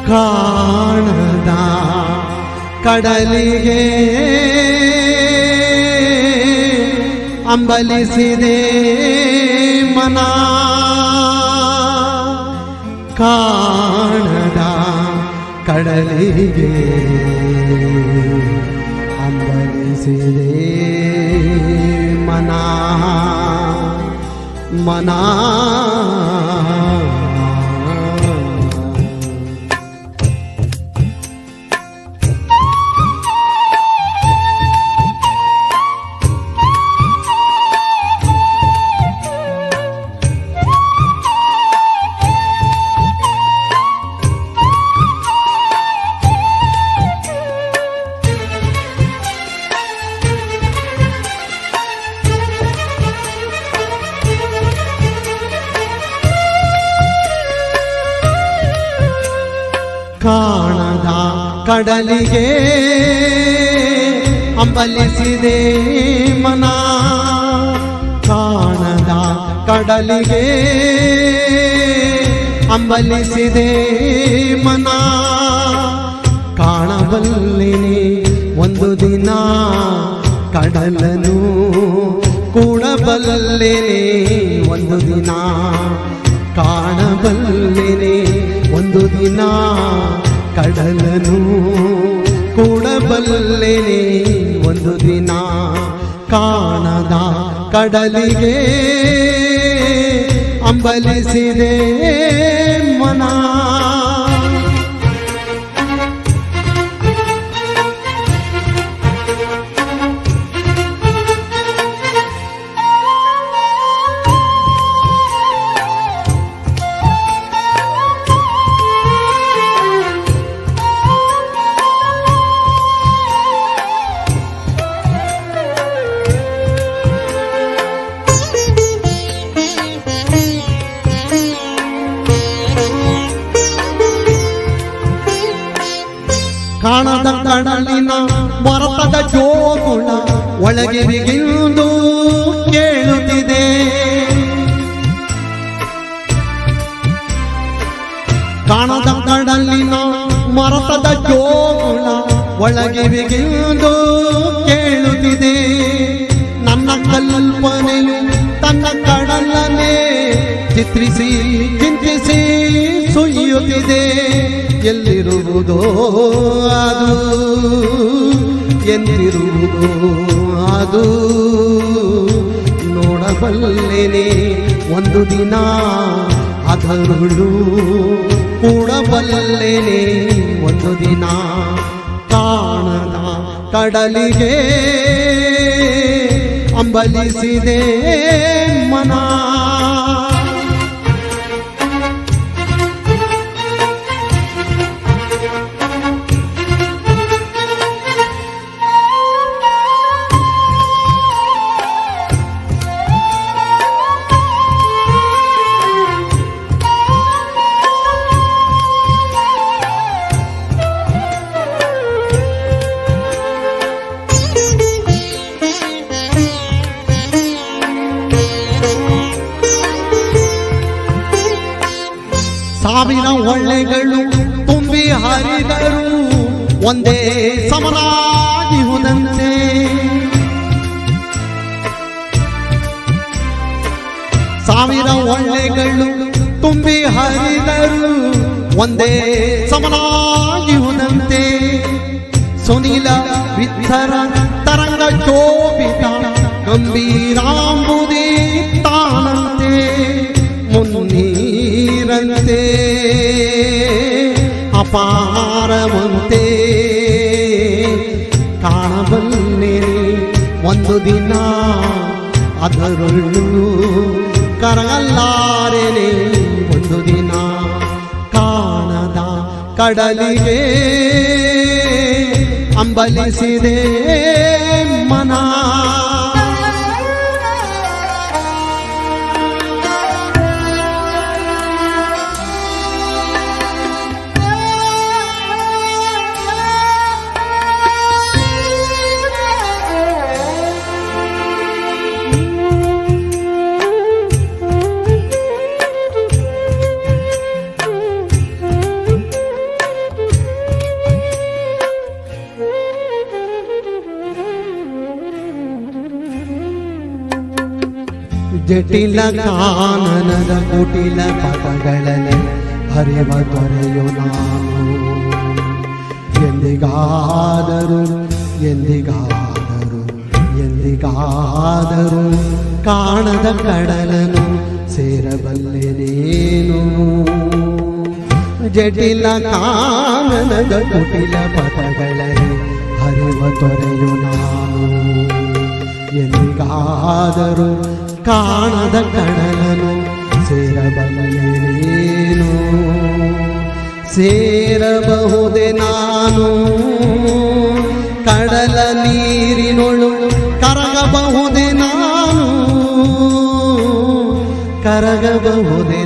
ಕಾಣದ ಕಡಲಿಗೆ ಅಂಬಲಿಸಿದೆ ಮನ, ಕಾಣದ ಕಡಲಿಗೆ ಅಂಬಲಿಸಿದೆ ಮನ ಮನ. ಕಾಣದ ಕಡಲಿಗೆ ಅಂಬಲಿಸಿದೆ ಮನ, ಕಾಣದ ಕಡಲಿಗೆ ಅಂಬಲಿಸಿದೆ ಮನ. ಕಾಣಬಲ್ಲೆನೆ ಒಂದು ದಿನ ಕಡಲನು, ಕೂಡಬಲ್ಲೆನೆ ಒಂದು ದಿನ, ಕಾಣಬಲ್ಲೆನೆ ಒಂದು ದಿನ ಕಡಲನು, ಕೂಡಬಲ್ಲೆನೆ ಒಂದು ದಿನ. ಕಾಣದ ಕಡಲಿಗೆ ಅಂಬಲಿಸಿದೆ ಮನ. ಕಾಣದ ಕಡಲಿನ ಮೊರತದ ಜೋಗುಳ ಒಳಗೆ ಬಿಗಿದು ಕೇಳುತ್ತಿದೆ, ಕಾಣದ ಕಡಲಿನ ಮೊರತದ ಜೋಗುಳ ಒಳಗೆ ಬಿಗಿದು ಕೇಳುತ್ತಿದೆ. ನನ್ನ ಕಲ್ಪನೆಯು ತನ್ನ ಕಡಲನ್ನೇ ಚಿತ್ರಿಸಿ ಚಿಂತಿಸಿ ಸುಯ್ಯುತ್ತಿದೆ. ಎಲ್ಲಿರುವುದೋ ಅದು, ಎಂದಿರುವುದೋ ಅದು, ನೋಡಬಲ್ಲೆನೆ ಒಂದು ದಿನ ಅದರುಳು, ಕೂಡಬಲ್ಲೆನೆ ಒಂದು ದಿನ. ಕಾಣದ ಕಡಲಿಗೆ ಅಂಬಲಿಸಿದೆ ಮನ. ಸಾವಿರ ಒಳ್ಳೆಗಳು ತುಂಬಿ ಹರಿದರು ಒಂದೇ ಸಮನಾಗಿ ಹೋದಂತೆ, ಸಾವಿರ ಒಳ್ಳೆಗಳು ತುಂಬಿ ಹರಿದರು ಒಂದೇ ಸಮನಾಗಿ ಹೋದಂತೆ. ಸುನೀಲ ವಿಠರ ತರಂಗ ಶೋಭಿತ ಗಂಭೀರಾಂಬುದಿ ತಾನಂತೆ, ಮುನ್ನೀರಂತೆ ಅಪಾರವಂತೆ. ಕಾಣಬಲ್ಲೆ ಒಂದು ದಿನ ಅದರೊಳ್ಳು, ಕರಗಲ್ಲಾರೆನೆ ಒಂದು ದಿನ. ಕಾಣದ ಕಡಲಿಗೆ ಅಂಬಲಿಸಿದೆ ಮನ. ಜಟಿಲ ಕಾನನದ ಕುಟಿಲ ಪದಗಳಲ್ಲಿ ಹರಿವ ತೊರೆಯು ನಾನು ಎಂದಿಗಾದರೂ ಎಂದಿಗಾದರೂ ಎಂದಿಗಾದರೂ ಕಾಣದ ಕಡಲನು ಸೇರಬಲ್ಲೆನೇನು ಜಟಿಲ ಕಾನನದ ಕುಟಿಲ ಪದಗಳಲ್ಲಿ ಹರಿವ ತೊರೆಯು ನಾನು ಎಂದಿಗಾದರೂ ಕಾಣದ ಕಡಲನು ಸೇರಬಲ್ಲೆನೇನು ಸೇರಬಹುದೇ ನಾನು ಕಡಲ ನೀರಿನೊಳು ಕರಗಬಹುದೇ ನಾನು ಕರಗಬಹುದೇ